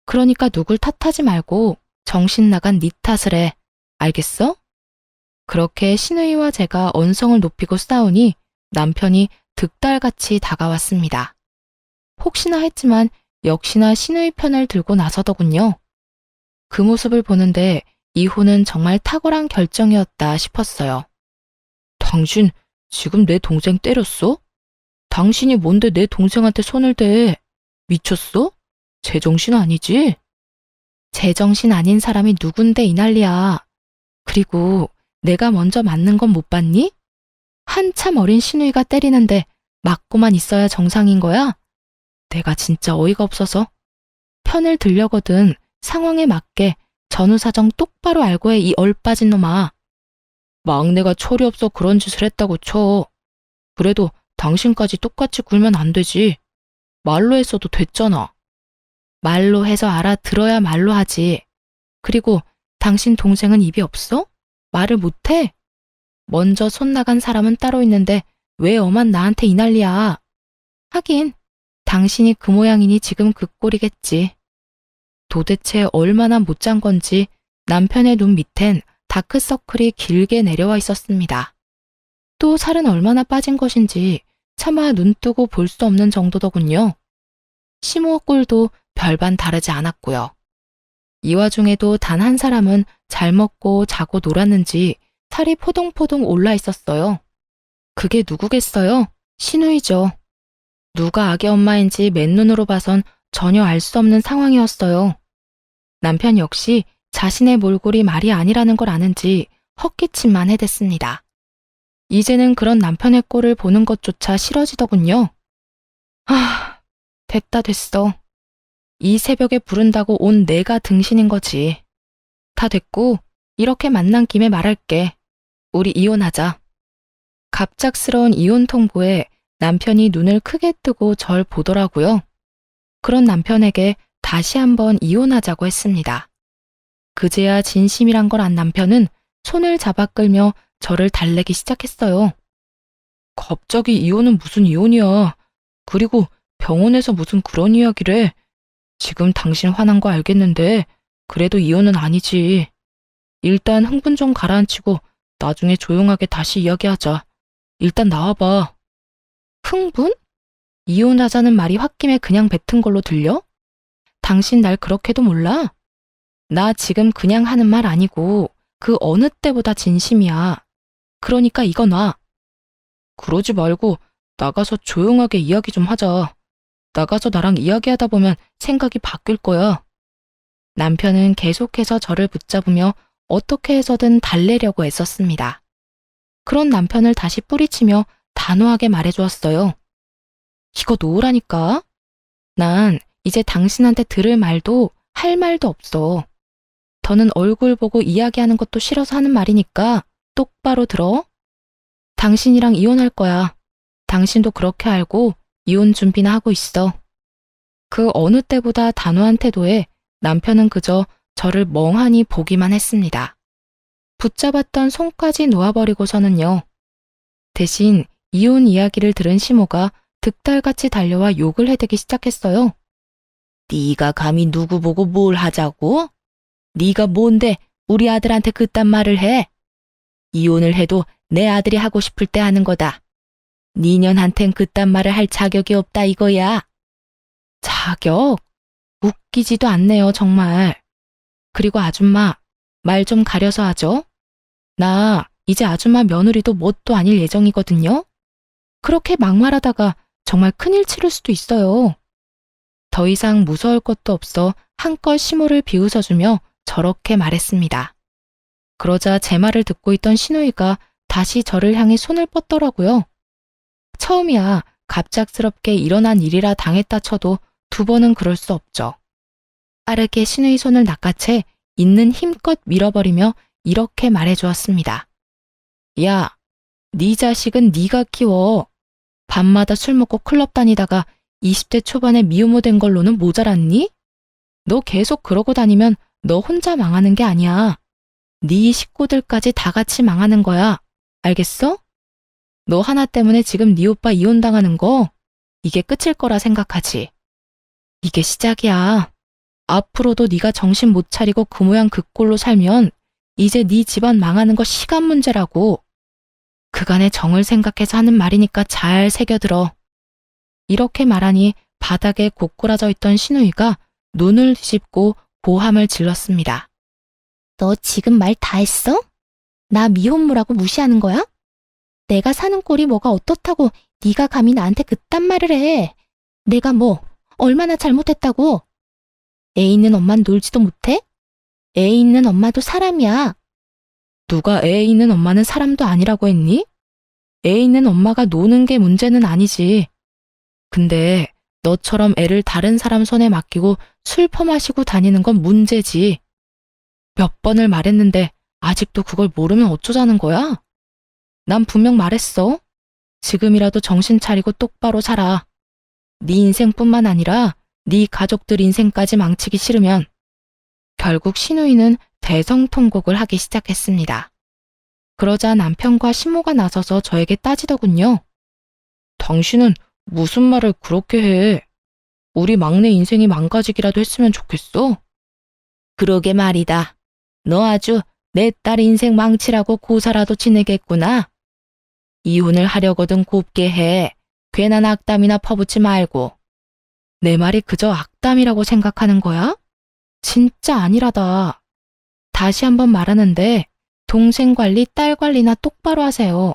그러니까 누굴 탓하지 말고 정신 나간 네 탓을 해. 알겠어? 그렇게 신우이와 제가 언성을 높이고 싸우니 남편이 득달같이 다가왔습니다. 혹시나 했지만 역시나 신우이 편을 들고 나서더군요. 그 모습을 보는데 이혼은 정말 탁월한 결정이었다 싶었어요. 당신 지금 내 동생 때렸어? 당신이 뭔데 내 동생한테 손을 대? 미쳤어? 제정신 아니지? 제정신 아닌 사람이 누군데 이 난리야. 그리고 내가 먼저 맞는 건 못 봤니? 한참 어린 신우이가 때리는데 맞고만 있어야 정상인 거야? 내가 진짜 어이가 없어서. 편을 들려거든 상황에 맞게 전후사정 똑바로 알고 해 이 얼빠진 놈아. 막내가 철이 없어 그런 짓을 했다고 쳐. 그래도 당신까지 똑같이 굴면 안 되지. 말로 했어도 됐잖아. 말로 해서 알아들어야 말로 하지. 그리고 당신 동생은 입이 없어? 말을 못해? 먼저 손 나간 사람은 따로 있는데 왜 엄한 나한테 이 난리야. 하긴 당신이 그 모양이니 지금 그 꼴이겠지. 도대체 얼마나 못 잔 건지 남편의 눈 밑엔 다크서클이 길게 내려와 있었습니다. 또 살은 얼마나 빠진 것인지 차마 눈 뜨고 볼 수 없는 정도더군요. 시모 꼴도 별반 다르지 않았고요. 이 와중에도 단 한 사람은 잘 먹고 자고 놀았는지 살이 포동포동 올라 있었어요. 그게 누구겠어요? 신우이죠. 누가 악의 엄마인지 맨눈으로 봐선 전혀 알 수 없는 상황이었어요. 남편 역시 자신의 몰골이 말이 아니라는 걸 아는지 헛기침만 해댔습니다. 이제는 그런 남편의 꼴을 보는 것조차 싫어지더군요. 됐어. 이 새벽에 부른다고 온 내가 등신인 거지. 다 됐고 이렇게 만난 김에 말할게. 우리 이혼하자. 갑작스러운 이혼 통보에 남편이 눈을 크게 뜨고 절 보더라고요. 그런 남편에게 다시 한번 이혼하자고 했습니다. 그제야 진심이란 걸 안 남편은 손을 잡아 끌며 저를 달래기 시작했어요. 갑자기 이혼은 무슨 이혼이야. 그리고 병원에서 무슨 그런 이야기를 해. 지금 당신 화난 거 알겠는데 그래도 이혼은 아니지. 일단 흥분 좀 가라앉히고 나중에 조용하게 다시 이야기하자. 일단 나와봐. 흥분? 이혼하자는 말이 홧김에 그냥 뱉은 걸로 들려? 당신 날 그렇게도 몰라? 나 지금 그냥 하는 말 아니고 그 어느 때보다 진심이야. 그러니까 이거 놔. 그러지 말고 나가서 조용하게 이야기 좀 하자. 나가서 나랑 이야기하다 보면 생각이 바뀔 거야. 남편은 계속해서 저를 붙잡으며 어떻게 해서든 달래려고 애썼습니다. 그런 남편을 다시 뿌리치며 단호하게 말해주었어요. 이거 놓으라니까. 난 이제 당신한테 들을 말도 할 말도 없어. 더는 얼굴 보고 이야기하는 것도 싫어서 하는 말이니까 똑바로 들어. 당신이랑 이혼할 거야. 당신도 그렇게 알고 이혼 준비나 하고 있어. 그 어느 때보다 단호한 태도에 남편은 그저 저를 멍하니 보기만 했습니다. 붙잡았던 손까지 놓아버리고서는요. 대신 이혼 이야기를 들은 시모가 득달같이 달려와 욕을 해대기 시작했어요. 네가 감히 누구 보고 뭘 하자고? 네가 뭔데 우리 아들한테 그딴 말을 해? 이혼을 해도 내 아들이 하고 싶을 때 하는 거다. 니년한텐 그딴 말을 할 자격이 없다 이거야. 자격? 웃기지도 않네요, 정말. 그리고 아줌마, 말 좀 가려서 하죠. 나 이제 아줌마 며느리도 뭣도 아닐 예정이거든요. 그렇게 막말하다가 정말 큰일 치를 수도 있어요. 더 이상 무서울 것도 없어 한껏 시모를 비웃어주며 저렇게 말했습니다. 그러자 제 말을 듣고 있던 시누이가 다시 저를 향해 손을 뻗더라고요. 처음이야 갑작스럽게 일어난 일이라 당했다 쳐도 두 번은 그럴 수 없죠. 빠르게 시누이 손을 낚아채 있는 힘껏 밀어버리며 이렇게 말해주었습니다. 야, 네 자식은 네가 키워. 밤마다 술 먹고 클럽 다니다가 20대 초반에 미혼모 된 걸로는 모자랐니? 너 계속 그러고 다니면 너 혼자 망하는 게 아니야. 네 식구들까지 다 같이 망하는 거야. 알겠어? 너 하나 때문에 지금 네 오빠 이혼당하는 거 이게 끝일 거라 생각하지. 이게 시작이야. 앞으로도 네가 정신 못 차리고 그 모양 그 꼴로 살면 이제 네 집안 망하는 거 시간 문제라고. 그간의 정을 생각해서 하는 말이니까 잘 새겨들어. 이렇게 말하니 바닥에 고꾸라져 있던 시누이가 눈을 뒤집고 고함을 질렀습니다. 너 지금 말 다 했어? 나 미혼모라고 무시하는 거야? 내가 사는 꼴이 뭐가 어떻다고 네가 감히 나한테 그딴 말을 해. 내가 뭐 얼마나 잘못했다고. 애 있는 엄만 놀지도 못해? 애 있는 엄마도 사람이야. 누가 애 있는 엄마는 사람도 아니라고 했니? 애 있는 엄마가 노는 게 문제는 아니지. 근데 너처럼 애를 다른 사람 손에 맡기고 술 퍼마시고 다니는 건 문제지. 몇 번을 말했는데 아직도 그걸 모르면 어쩌자는 거야? 난 분명 말했어. 지금이라도 정신 차리고 똑바로 살아. 네 인생뿐만 아니라 네 가족들 인생까지 망치기 싫으면. 결국 시누이는 대성통곡을 하기 시작했습니다. 그러자 남편과 시모가 나서서 저에게 따지더군요. 당신은 무슨 말을 그렇게 해? 우리 막내 인생이 망가지기라도 했으면 좋겠어? 그러게 말이다. 너 아주 내 딸 인생 망치라고 고사라도 지내겠구나. 이혼을 하려거든 곱게 해. 괜한 악담이나 퍼붓지 말고. 내 말이 그저 악담이라고 생각하는 거야? 진짜 아니라다. 다시 한번 말하는데 동생 관리, 딸 관리나 똑바로 하세요.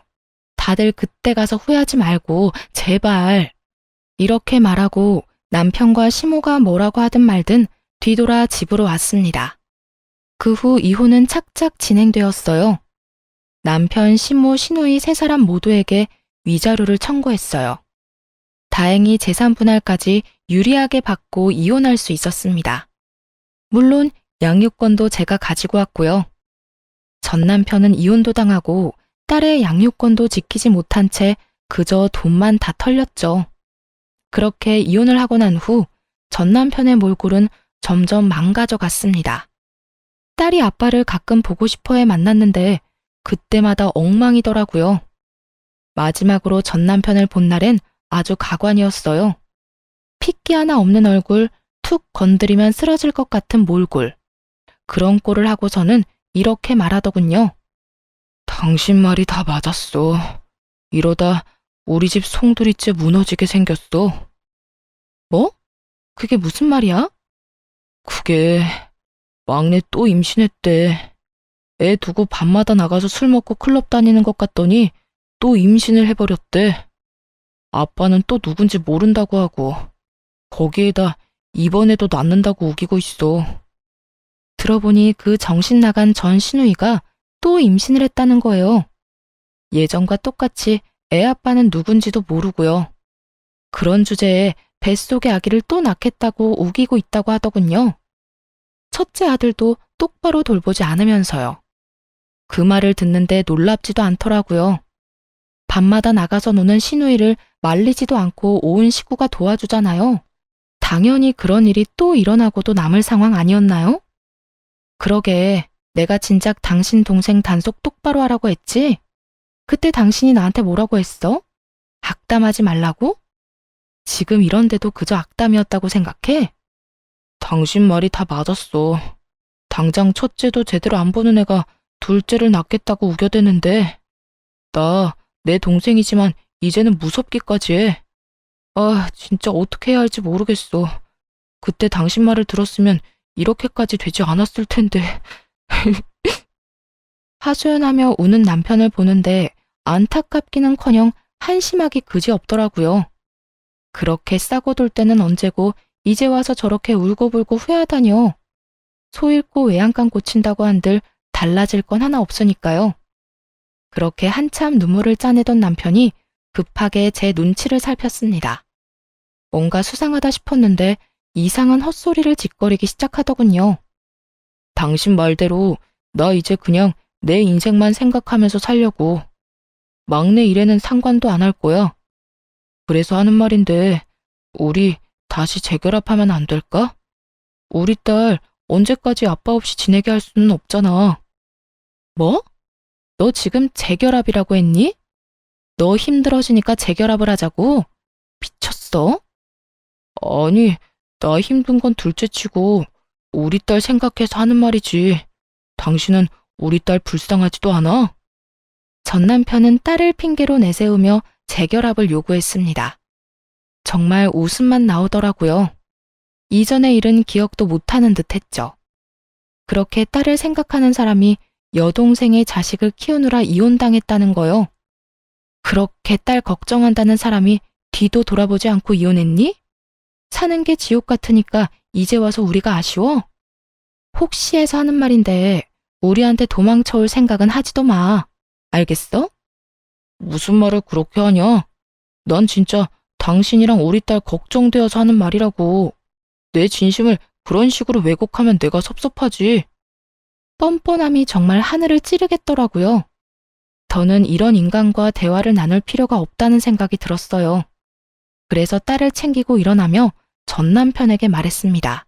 다들 그때 가서 후회하지 말고 제발. 이렇게 말하고 남편과 시모가 뭐라고 하든 말든 뒤돌아 집으로 왔습니다. 그 후 이혼은 착착 진행되었어요. 남편, 시모, 시누이 세 사람 모두에게 위자료를 청구했어요. 다행히 재산 분할까지 유리하게 받고 이혼할 수 있었습니다. 물론 양육권도 제가 가지고 왔고요. 전 남편은 이혼도 당하고 딸의 양육권도 지키지 못한 채 그저 돈만 다 털렸죠. 그렇게 이혼을 하고 난 후 전 남편의 몰골은 점점 망가져 갔습니다. 딸이 아빠를 가끔 보고 싶어 해 만났는데 그때마다 엉망이더라고요. 마지막으로 전 남편을 본 날엔 아주 가관이었어요. 핏기 하나 없는 얼굴, 툭 건드리면 쓰러질 것 같은 몰골. 그런 꼴을 하고서는 이렇게 말하더군요. 당신 말이 다 맞았어. 이러다 우리 집 송두리째 무너지게 생겼어. 뭐? 그게 무슨 말이야? 그게 막내 또 임신했대. 애 두고 밤마다 나가서 술 먹고 클럽 다니는 것 같더니 또 임신을 해버렸대. 아빠는 또 누군지 모른다고 하고 거기에다 이번에도 낳는다고 우기고 있어. 들어보니 그 정신 나간 전 시누이가 또 임신을 했다는 거예요. 예전과 똑같이 애 아빠는 누군지도 모르고요. 그런 주제에 뱃속의 아기를 또 낳겠다고 우기고 있다고 하더군요. 첫째 아들도 똑바로 돌보지 않으면서요. 그 말을 듣는데 놀랍지도 않더라고요. 밤마다 나가서 노는 시누이를 말리지도 않고 온 식구가 도와주잖아요. 당연히 그런 일이 또 일어나고도 남을 상황 아니었나요? 그러게, 내가 진작 당신 동생 단속 똑바로 하라고 했지? 그때 당신이 나한테 뭐라고 했어? 악담하지 말라고? 지금 이런데도 그저 악담이었다고 생각해? 당신 말이 다 맞았어. 당장 첫째도 제대로 안 보는 애가 둘째를 낳겠다고 우겨대는데 나 내 동생이지만 이제는 무섭기까지 해. 아, 진짜 어떻게 해야 할지 모르겠어. 그때 당신 말을 들었으면 이렇게까지 되지 않았을 텐데. 하소연하며 우는 남편을 보는데 안타깝기는커녕 한심하기 그지없더라고요. 그렇게 싸고 돌 때는 언제고 이제 와서 저렇게 울고불고 후회하다니요. 소 잃고 외양간 고친다고 한들 달라질 건 하나 없으니까요. 그렇게 한참 눈물을 짜내던 남편이 급하게 제 눈치를 살폈습니다. 뭔가 수상하다 싶었는데 이상한 헛소리를 짓거리기 시작하더군요. 당신 말대로 나 이제 그냥 내 인생만 생각하면서 살려고. 막내 일에는 상관도 안 할 거야. 그래서 하는 말인데 우리 다시 재결합하면 안 될까? 우리 딸 언제까지 아빠 없이 지내게 할 수는 없잖아. 뭐? 너 지금 재결합이라고 했니? 너 힘들어지니까 재결합을 하자고? 미쳤어? 아니, 나 힘든 건 둘째치고 우리 딸 생각해서 하는 말이지. 당신은 우리 딸 불쌍하지도 않아? 전 남편은 딸을 핑계로 내세우며 재결합을 요구했습니다. 정말 웃음만 나오더라고요. 이전의 일은 기억도 못하는 듯 했죠. 그렇게 딸을 생각하는 사람이 여동생의 자식을 키우느라 이혼당했다는 거요. 그렇게 딸 걱정한다는 사람이 뒤도 돌아보지 않고 이혼했니? 사는 게 지옥 같으니까 이제 와서 우리가 아쉬워? 혹시 해서 하는 말인데 우리한테 도망쳐올 생각은 하지도 마. 알겠어? 무슨 말을 그렇게 하냐? 난 진짜 당신이랑 우리 딸 걱정되어서 하는 말이라고. 내 진심을 그런 식으로 왜곡하면 내가 섭섭하지. 뻔뻔함이 정말 하늘을 찌르겠더라고요. 더는 이런 인간과 대화를 나눌 필요가 없다는 생각이 들었어요. 그래서 딸을 챙기고 일어나며 전 남편에게 말했습니다.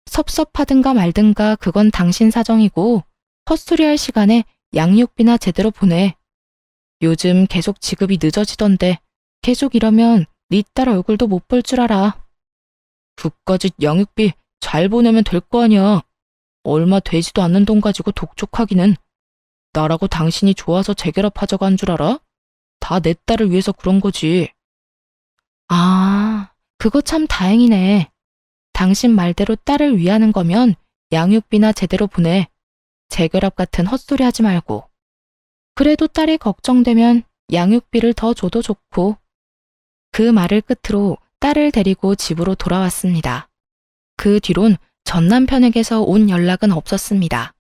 섭섭하든가 말든가 그건 당신 사정이고 헛소리할 시간에 양육비나 제대로 보내. 요즘 계속 지급이 늦어지던데 계속 이러면 네 딸 얼굴도 못 볼 줄 알아. 그까짓 양육비 잘 보내면 될 거 아니야. 얼마 되지도 않는 돈 가지고 독촉하기는. 나라고 당신이 좋아서 재결합하자고 한 줄 알아? 다 내 딸을 위해서 그런 거지. 아, 그거 참 다행이네. 당신 말대로 딸을 위하는 거면 양육비나 제대로 보내. 재결합 같은 헛소리 하지 말고. 그래도 딸이 걱정되면 양육비를 더 줘도 좋고. 그 말을 끝으로 딸을 데리고 집으로 돌아왔습니다. 그 뒤론 전 남편에게서 온 연락은 없었습니다.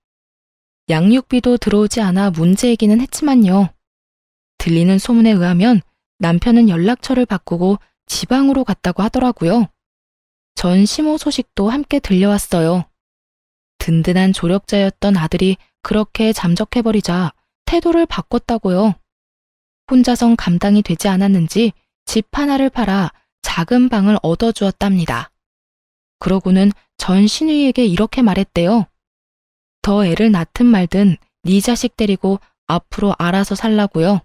양육비도 들어오지 않아 문제이기는 했지만요. 들리는 소문에 의하면 남편은 연락처를 바꾸고 지방으로 갔다고 하더라고요. 전 시모 소식도 함께 들려왔어요. 든든한 조력자였던 아들이 그렇게 잠적해버리자 태도를 바꿨다고요. 혼자선 감당이 되지 않았는지 집 하나를 팔아 작은 방을 얻어주었답니다. 그러고는 전 시누이에게 이렇게 말했대요. 더 애를 낳든 말든 네 자식 데리고 앞으로 알아서 살라고요.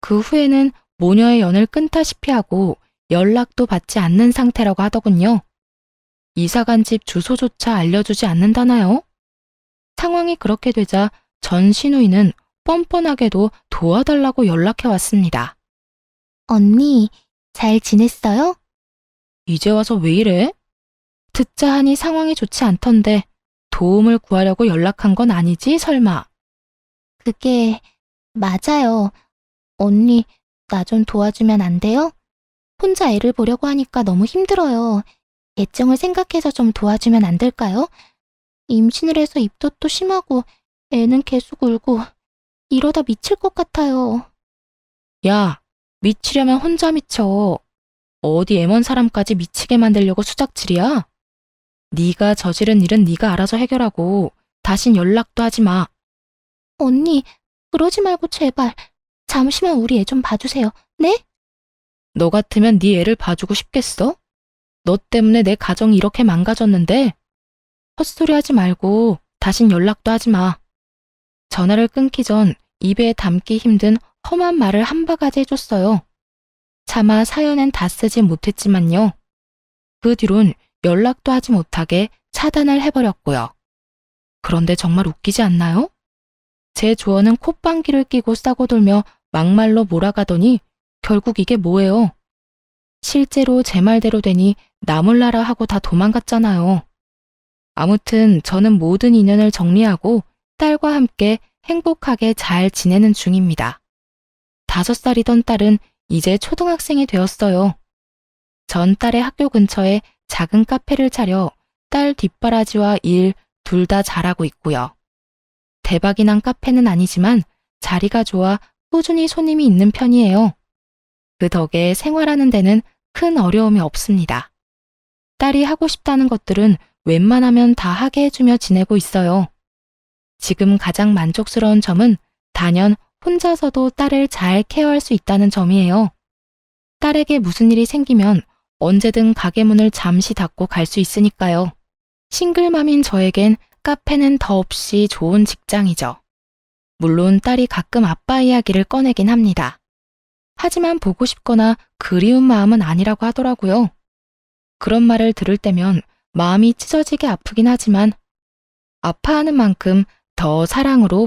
그 후에는 모녀의 연을 끊다시피 하고 연락도 받지 않는 상태라고 하더군요. 이사간 집 주소조차 알려주지 않는다나요? 상황이 그렇게 되자 전 시누이는 뻔뻔하게도 도와달라고 연락해 왔습니다. 언니, 잘 지냈어요? 이제 와서 왜 이래? 듣자 하니 상황이 좋지 않던데 도움을 구하려고 연락한 건 아니지 설마? 그게 맞아요. 언니, 나 좀 도와주면 안 돼요? 혼자 애를 보려고 하니까 너무 힘들어요. 애정을 생각해서 좀 도와주면 안 될까요? 임신을 해서 입덧도 심하고 애는 계속 울고 이러다 미칠 것 같아요. 야, 미치려면 혼자 미쳐. 어디 애먼 사람까지 미치게 만들려고 수작질이야? 네가 저지른 일은 네가 알아서 해결하고 다신 연락도 하지 마. 언니, 그러지 말고 제발. 잠시만 우리 애 좀 봐주세요. 네? 너 같으면 네 애를 봐주고 싶겠어? 너 때문에 내 가정이 이렇게 망가졌는데 헛소리 하지 말고 다신 연락도 하지 마. 전화를 끊기 전 입에 담기 힘든 험한 말을 한 바가지 해줬어요. 차마 사연엔 다 쓰지 못했지만요. 그 뒤론 연락도 하지 못하게 차단을 해버렸고요. 그런데 정말 웃기지 않나요? 제 조언은 콧방귀를 끼고 싸고 돌며 막말로 몰아가더니 결국 이게 뭐예요? 실제로 제 말대로 되니 나 몰라라 하고 다 도망갔잖아요. 아무튼 저는 모든 인연을 정리하고 딸과 함께 행복하게 잘 지내는 중입니다. 5살이던 딸은 이제 초등학생이 되었어요. 전 딸의 학교 근처에 작은 카페를 차려 딸 뒷바라지와 일 둘 다 잘하고 있고요. 대박이 난 카페는 아니지만 자리가 좋아 꾸준히 손님이 있는 편이에요. 그 덕에 생활하는 데는 큰 어려움이 없습니다. 딸이 하고 싶다는 것들은 웬만하면 다 하게 해주며 지내고 있어요. 지금 가장 만족스러운 점은 단연 혼자서도 딸을 잘 케어할 수 있다는 점이에요. 딸에게 무슨 일이 생기면 언제든 가게 문을 잠시 닫고 갈 수 있으니까요. 싱글맘인 저에겐 카페는 더없이 좋은 직장이죠. 물론 딸이 가끔 아빠 이야기를 꺼내긴 합니다. 하지만 보고 싶거나 그리운 마음은 아니라고 하더라고요. 그런 말을 들을 때면 마음이 찢어지게 아프긴 하지만 아파하는 만큼 더 사랑으로